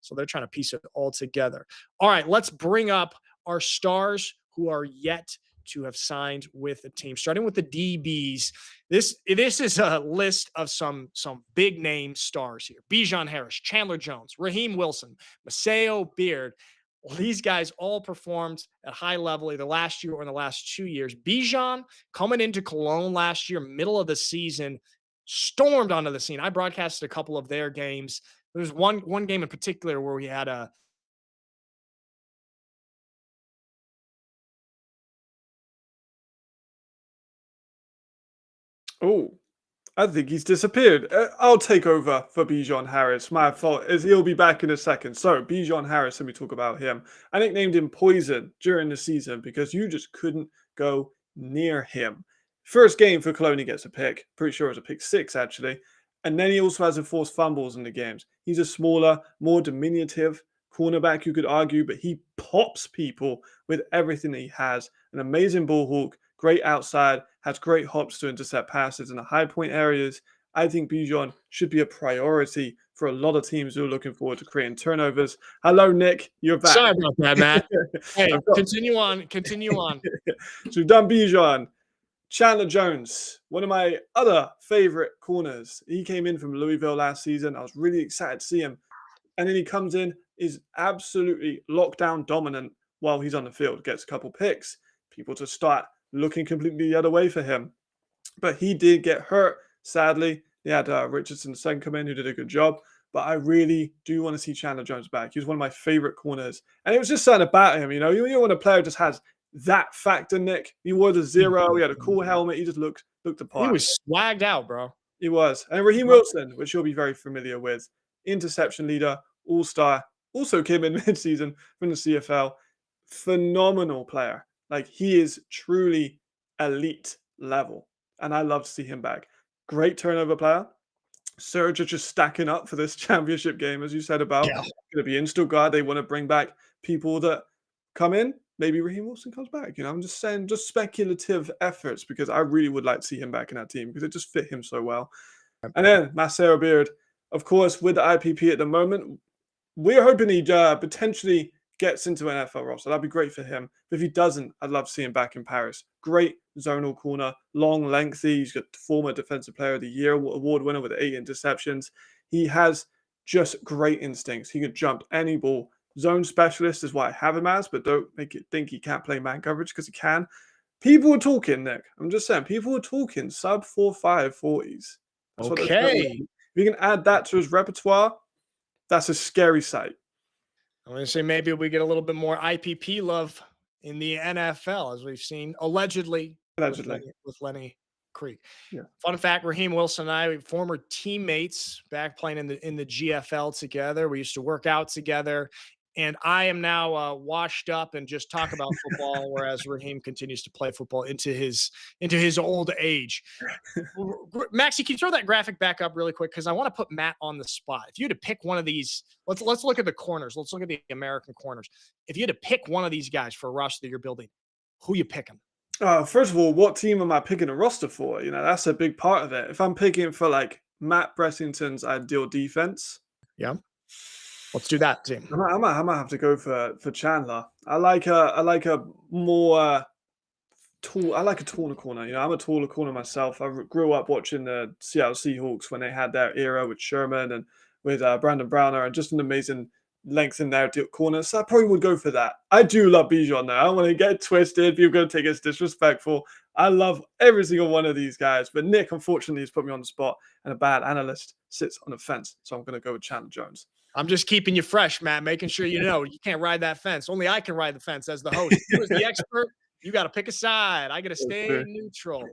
so they're trying to piece it all together. All right, let's bring up our stars who are yet to have signed with a team, starting with the DBs. This is a list of some big name stars here. Bijan Harris, Chandler Jones, Raheem Wilson, Maceo Beard. Well, these guys all performed at high level either last year or in the last 2 years. Bijan, coming into Cologne last year, middle of the season, stormed onto the scene. I broadcasted a couple of their games. There's one game in particular where we had a
Oh, I think he's disappeared. I'll take over for Bijan Harris. My fault is he'll be back in a second. So Bijan Harris, let me talk about him. I nicknamed him Poison during the season because you just couldn't go near him. First game for Cologne, he gets a pick. Pretty sure it was a pick 6, actually. And then he also has enforced fumbles in the games. He's a smaller, more diminutive cornerback, you could argue, but he pops people with everything that he has. An amazing ball hawk, great outside, has great hops to intercept passes in the high point areas. I think Bijan should be a priority for a lot of teams who are looking forward to creating turnovers. Hello, Nick. You're back.
Sorry about that, Matt. Hey, continue on.
So we've done Bijan. Chandler Jones, one of my other favorite corners. He came in from Louisville last season. I was really excited to see him. And then he comes in, is absolutely lockdown dominant while he's on the field. Gets a couple picks. People to start looking completely the other way for him. But he did get hurt, sadly. He had Richardson II come in, who did a good job. But I really do want to see Chandler Jones back. He was one of my favorite corners. And it was just something about him, you know. You want a player who just has that factor, Nick. He wore the 0. He had a cool helmet. He just looked the part.
He was swagged out, bro.
He was. And Raheem Wilson, which you'll be very familiar with, interception leader, all-star, also came in mid-season from the CFL. Phenomenal player. Like, he is truly elite level. And I love to see him back. Great turnover player. Surge are just stacking up for this championship game, as you said about.
Yeah.
Going to be in Stuttgart. They want to bring back people that come in. Maybe Raheem Wilson comes back. I'm just saying, just speculative efforts, because I really would like to see him back in that team because it just fit him so well. And then Maceo Beard, of course, with the IPP at the moment, we're hoping he potentially gets into an NFL roster. That'd be great for him. But if he doesn't, I'd love to see him back in Paris. Great zonal corner, long, lengthy. He's got former Defensive Player of the Year award winner with 8 interceptions. He has just great instincts. He can jump any ball. Zone specialist is what I have him as, but don't make it think he can't play man coverage, because he can. People are talking, Nick. I'm just saying, people are talking sub 4.5 40s. That's
Okay.
If you can add that to his repertoire, that's a scary sight.
I'm going to say maybe we get a little bit more IPP love in the NFL, as we've seen allegedly. With Lenny Creek.
Yeah.
Fun fact: Raheem Wilson and I, former teammates, back playing in the GFL together. We used to work out together. And I am now washed up and just talk about football, whereas Raheem continues to play football into his old age. Maxie, can you throw that graphic back up really quick? Because I want to put Matt on the spot. If you had to pick one of these, let's look at the corners. Let's look at the American corners. If you had to pick one of these guys for a roster that you're building, who you picking?
First of all, what team am I picking a roster for? That's a big part of it. If I'm picking for like Matt Bressington's ideal defense,
yeah. Let's do that team.
I might have to go for Chandler. I like a more tall. I like a taller corner. I'm a taller corner myself. I grew up watching the Seattle Seahawks when they had their era with Sherman and with Brandon Browner, and just an amazing length in their corner. So I probably would go for that. I do love Bijan though. I don't want to get twisted. People are going to think it's disrespectful. I love every single one of these guys. But Nick, unfortunately, has put me on the spot, and a bad analyst sits on the fence. So I'm going to go with Chandler Jones.
I'm just keeping you fresh, Matt, making sure you can't ride that fence. Only I can ride the fence as the host. You as the expert, you got to pick a side. I got to stay neutral.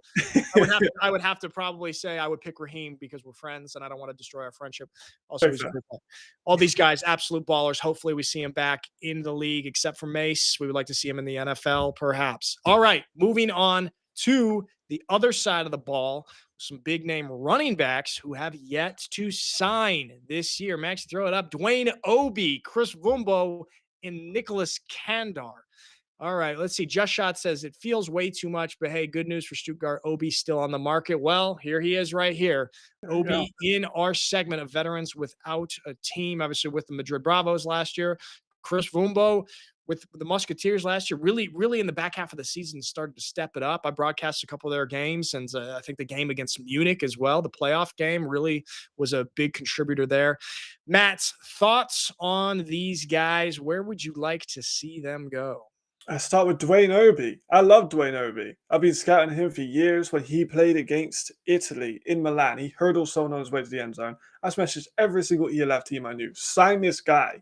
I would have to probably say I would pick Raheem because we're friends and I don't want to destroy our friendship. Also, all these guys, absolute ballers. Hopefully we see him back in the league, except for Mace. We would like to see him in the NFL, perhaps. All right, moving on to the other side of the ball. Some big name running backs who have yet to sign this year. Max, throw it up. Dwayne Obi, Chris Vumbo, and Nicholas Kandar. All right, let's see. Just Shot says it feels way too much, but hey, good news for Stuttgart. Obi's still on the market. Well, here he is right here. Obi in our segment of veterans without a team, obviously with the Madrid Bravos last year. Chris Vumbo with the Musketeers last year, really in the back half of the season started to step it up. I broadcast a couple of their games, and I think the game against Munich as well, the playoff game, really was a big contributor there. Matt's thoughts on these guys. Where would you like to see them go?
I start with Dwayne Obi. I love Dwayne Obi. I've been scouting him for years. When he played against Italy in Milan, he hurdled someone on his way to the end zone. I messaged every single ELF team I knew. Sign this guy.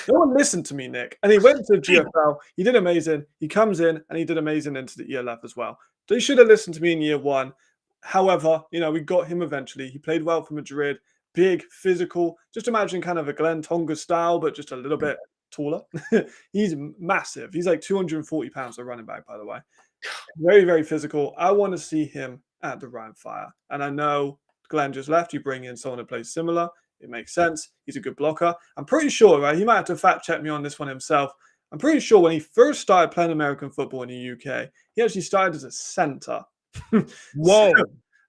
No one listened to me, Nick. And he went to the GFL. He did amazing. He comes in and he did amazing into the ELF as well. They should have listened to me in year one. However, we got him eventually. He played well for Madrid. Big, physical. Just imagine kind of a Glenn Tonga style, but just a little bit taller. He's massive. He's like 240 pounds of running back, by the way. Very, very physical. I want to see him at the Ryan Fire. And I know Glenn just left. You bring in someone who plays similar. It makes sense. He's a good blocker. I'm pretty sure, right? He might have to fact check me on this one himself. I'm pretty sure when he first started playing American football in the UK, he actually started as a center.
Whoa.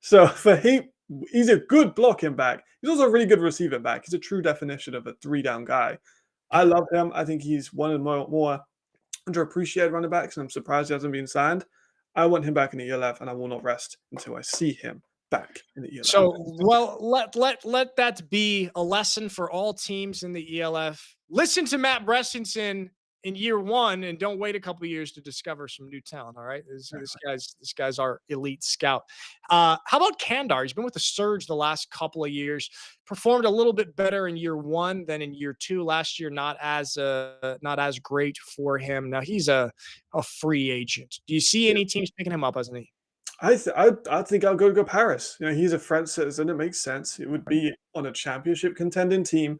So for he's a good blocking back. He's also a really good receiving back. He's a true definition of a 3-down guy. I love him. I think he's one of the more underappreciated running backs, and I'm surprised he hasn't been signed. I want him back in the ELF, and I will not rest until I see him back in the ELF.
So, well, let that be a lesson for all teams in the ELF. Listen to Matt Bressington in year one and don't wait a couple of years to discover some new talent. All right. This guy's our elite scout. How about Kandar? He's been with the Surge the last couple of years, performed a little bit better in year one than in year two. Last year, not as great for him. Now he's a free agent. Do you see any teams picking him up as an E?
I think I'll go Paris. He's a French citizen. It makes sense. It would be on a championship contending team.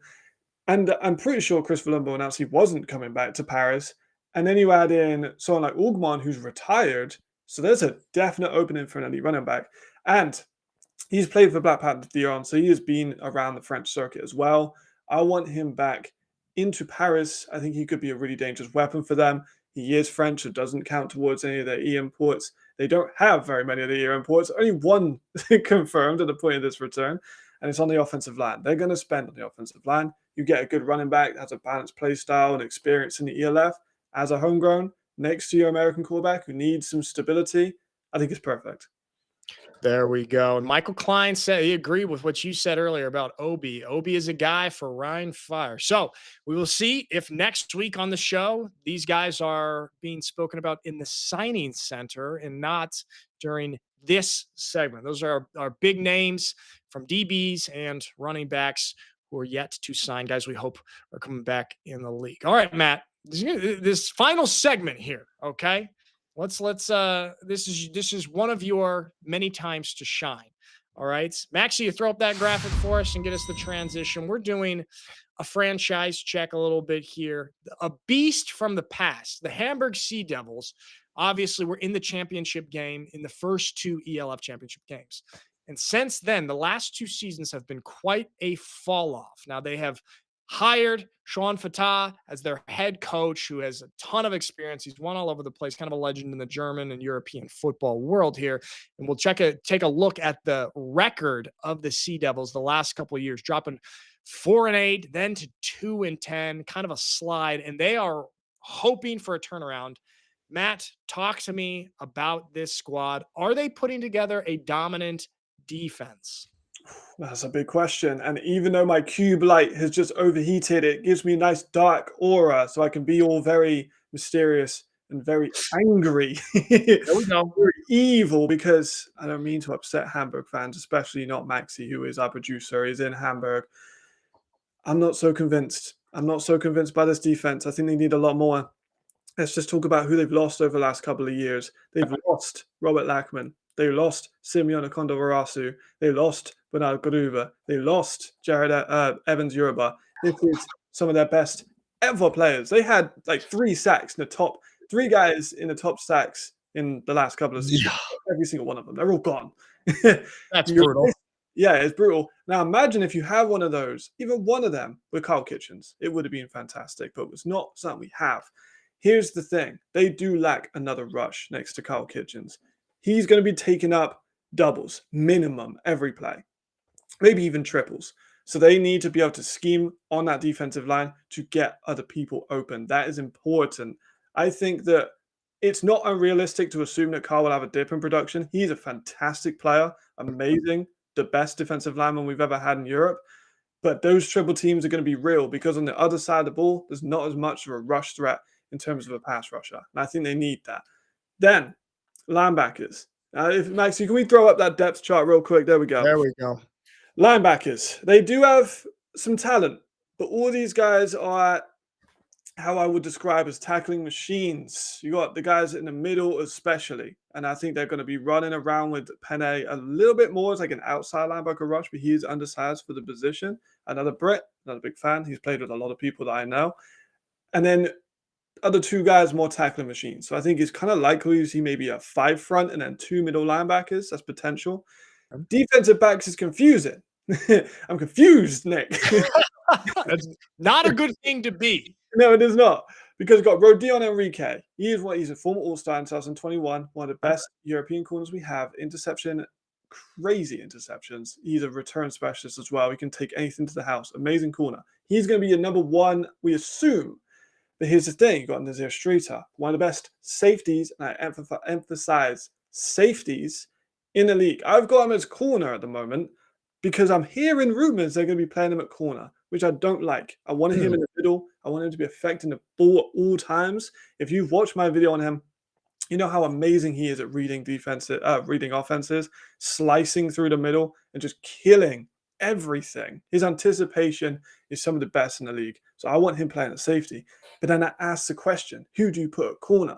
And I'm pretty sure Chris Colombo announced he wasn't coming back to Paris. And then you add in someone like Ugman, who's retired. So there's a definite opening for an elite running back. And he's played for Black Panther Dion, so he has been around the French circuit as well. I want him back into Paris. I think he could be a really dangerous weapon for them. He is French. It doesn't count towards any of their E imports. They don't have very many of the E imports. Only one confirmed at the point of this return, and it's on the offensive line. They're going to spend on the offensive line. You get a good running back that has a balanced play style and experience in the ELF as a homegrown next to your American quarterback who needs some stability. I think it's perfect.
There we go. And Michael Klein said he agreed with what you said earlier about Obi. Obi is a guy for Ryan Fire. So we will see if next week on the show, these guys are being spoken about in the signing center and not during this segment. Those are our big names from DBs and running backs who are yet to sign. Guys we hope are coming back in the league. All right, Matt, this final segment here, okay? Let's this is one of your many times to shine. All right. Maxie, you throw up that graphic for us and get us the transition. We're doing a franchise check a little bit here. A beast from the past. The Hamburg Sea Devils obviously were in the championship game in the first two ELF championship games. And since then, the last two seasons have been quite a fall off. Now they have hired Sean Fatah as their head coach, who has a ton of experience. He's won all over the place, kind of a legend in the German and European football world here. And we'll take a look at the record of the Sea Devils the last couple of years, dropping 4-8, then to 2-10, kind of a slide. And they are hoping for a turnaround. Matt, talk to me about this squad. Are they putting together a dominant defense?
That's a big question. And even though my cube light has just overheated, it gives me a nice dark aura so I can be all very mysterious and very angry.
There we go.
Very evil, because I don't mean to upset Hamburg fans, especially not Maxi, who is our producer. He's in Hamburg. I'm not so convinced. I'm not so convinced by this defense. I think they need a lot more. Let's just talk about who they've lost over the last couple of years. They've lost Robert Lackman. They lost Simeon Akondowarasu. They lost Bernard Garuba. They lost Jared Evans Yoruba. This is some of their best ever players. They had like 3 sacks in the top, 3 guys in the top sacks in the last couple of seasons. Yeah. Every single one of them. They're all gone.
That's brutal.
Yeah, it's brutal. Now imagine if you have one of those, even one of them with Kyle Kitchens. It would have been fantastic, but it's not something we have. Here's the thing. They do lack another rush next to Kyle Kitchens. He's going to be taking up doubles, minimum, every play, maybe even triples. So they need to be able to scheme on that defensive line to get other people open. That is important. I think that it's not unrealistic to assume that Kyle will have a dip in production. He's a fantastic player, amazing, the best defensive lineman we've ever had in Europe. But those triple teams are going to be real because on the other side of the ball, there's not as much of a rush threat in terms of a pass rusher. And I think they need that. Then, linebackers. Maxie, can we throw up that depth chart real quick? There we go.
There we go.
Linebackers. They do have some talent, but all these guys are how I would describe as tackling machines. You got the guys in the middle especially, and I think they're going to be running around with Penne a little bit more as like an outside linebacker rush, but he is undersized for the position. Another Brit, another big fan. He's played with a lot of people that I know. And then other 2 guys more tackling machines. So I think it's kind of likely you see maybe a 5 front and then 2 middle linebackers. That's potential. Defensive backs is confusing. I'm confused, Nick.
That's not a good thing to be.
No, it is not. Because we've got Rodion Enrique. He's a former All-Star in 2021, one of the best European corners we have. Interception, crazy interceptions. He's a return specialist as well. He can take anything to the house. Amazing corner. He's going to be your number 1, we assume. But here's the thing, you've got Nazir Streeter, one of the best safeties, and I emphasize safeties in the league. I've got him as corner at the moment because I'm hearing rumors they're going to be playing him at corner. which I don't like. I wanted him in the middle. I want him to be affecting the ball at all times. If you've watched my video on him, you know how amazing he is at reading offenses, slicing through the middle and just killing everything. His anticipation is some of the best in the league. So I want him playing at safety. But then I ask the question, who do you put at corner?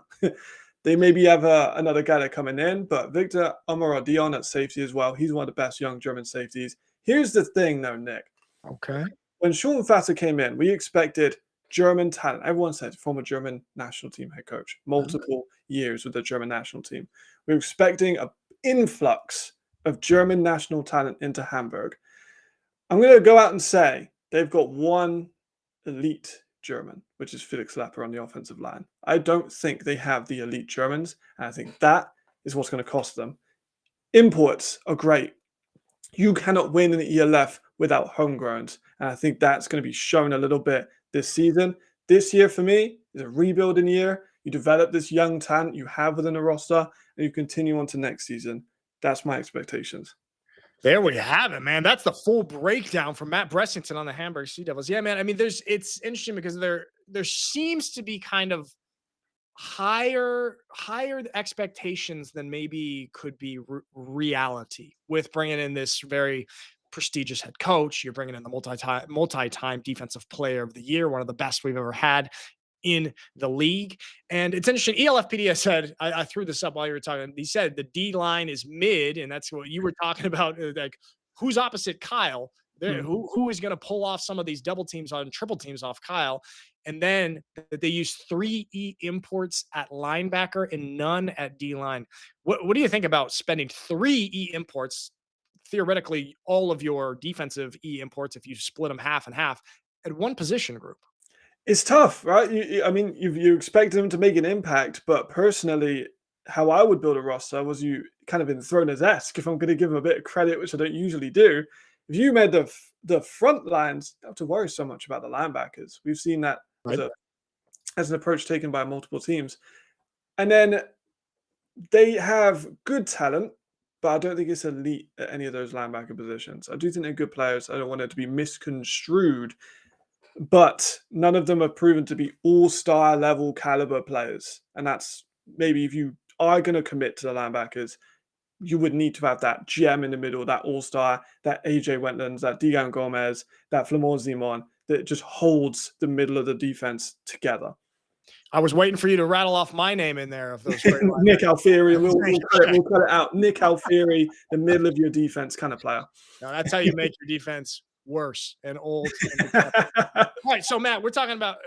They maybe have another guy that coming in, but Victor Amaradion at safety as well. He's one of the best young German safeties. Here's the thing though, Nick.
Okay.
When Sean Fatter came in, we expected German talent. Everyone said former German national team head coach, multiple years with the German national team. We were expecting an influx of German national talent into Hamburg. I'm going to go out and say they've got one elite German, which is Felix Lapper on the offensive line. I don't think they have the elite Germans, and I think that is what's going to cost them. Imports are great. You cannot win in the ELF without homegrowns, and I think that's going to be shown a little bit this season. This year for me is a rebuilding year. You develop this young talent you have within the roster, and you continue on to next season. That's my expectations.
There we have it, man. That's the full breakdown from Matt Bressington on the Hamburg Sea Devils. Yeah, man. I mean, it's interesting because there seems to be kind of higher expectations than maybe could be reality with bringing in this very prestigious head coach. You're bringing in the multi-time defensive player of the year, one of the best we've ever had in the league. And it's interesting. ELFPD said, I threw this up while you were talking. He said the D line is mid, and that's what you were talking about. Like, who's opposite Kyle? Who is going to pull off some of these double teams on triple teams off Kyle? And then they use 3 E imports at linebacker and none at D line. What do you think about spending 3 E imports? Theoretically, all of your defensive E imports, if you split them half and half, at one position group.
It's tough, right? You expect them to make an impact, but personally, how I would build a roster was you kind of in Throner's-esque, if I'm going to give them a bit of credit, which I don't usually do. If you made the front lines, you don't have to worry so much about the linebackers. We've seen that as an approach taken by multiple teams. And then they have good talent, but I don't think it's elite at any of those linebacker positions. I do think they're good players. I don't want it to be misconstrued, but none of them are proven to be all-star level caliber players. And that's maybe if you are going to commit to the linebackers, you would need to have that gem in the middle, that all-star, that AJ Wentlands, that Digan Gomez, that Flamon Zimon, that just holds the middle of the defense together.
I was waiting for you to rattle off my name in there of those.
Nick Alfieri, we'll cut it out. Nick Alfieri, the middle of your defense kind of player.
No, that's how you make your defense worse and old. All right, so Matt, we're talking about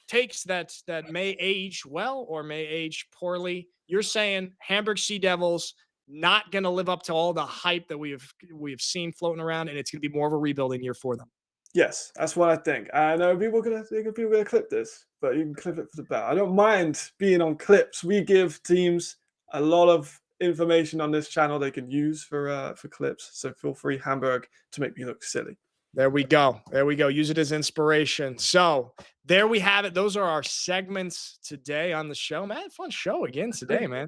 takes that may age well or may age poorly. You're saying Hamburg Sea Devils not going to live up to all the hype that we've seen floating around, and it's going to be more of a rebuilding year for them.
Yes, that's what I think. I know people are gonna clip this, but you can clip it for the better. I don't mind being on clips. We give teams a lot of information on this channel they can use for clips. So feel free, Hamburg, to make me look silly.
There we go. There we go. Use it as inspiration. So there we have it. Those are our segments today on the show. Man, fun show again today, man.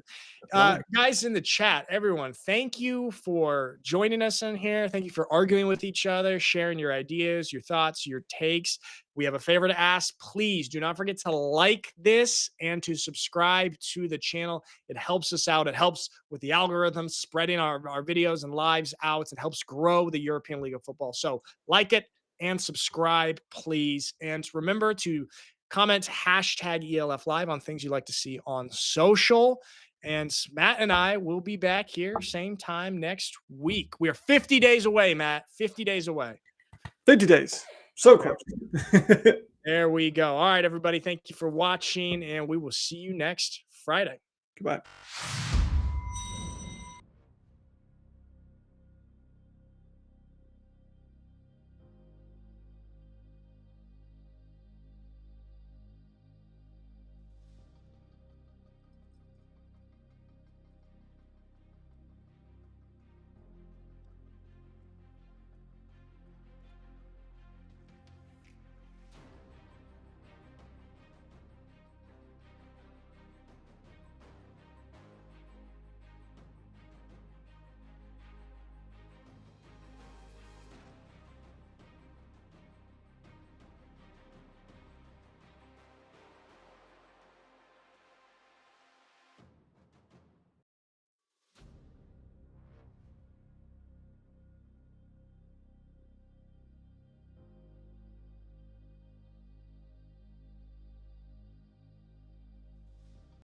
Guys in the chat, everyone, thank you for joining us in here. Thank you for arguing with each other, sharing your ideas, your thoughts, your takes. We have a favor to ask. Please do not forget to like this and to subscribe to the channel. It helps us out. It helps with the algorithm, spreading our videos and lives out. It helps grow the European League of Football. So like it and subscribe, please. And remember to comment #ELF Live on things you'd like to see on social. And Matt and I will be back here same time next week. We are 50 days away, Matt. 50 days away.
50 days. So close.
There we go. All right, everybody. Thank you for watching, and we will see you next Friday.
Goodbye.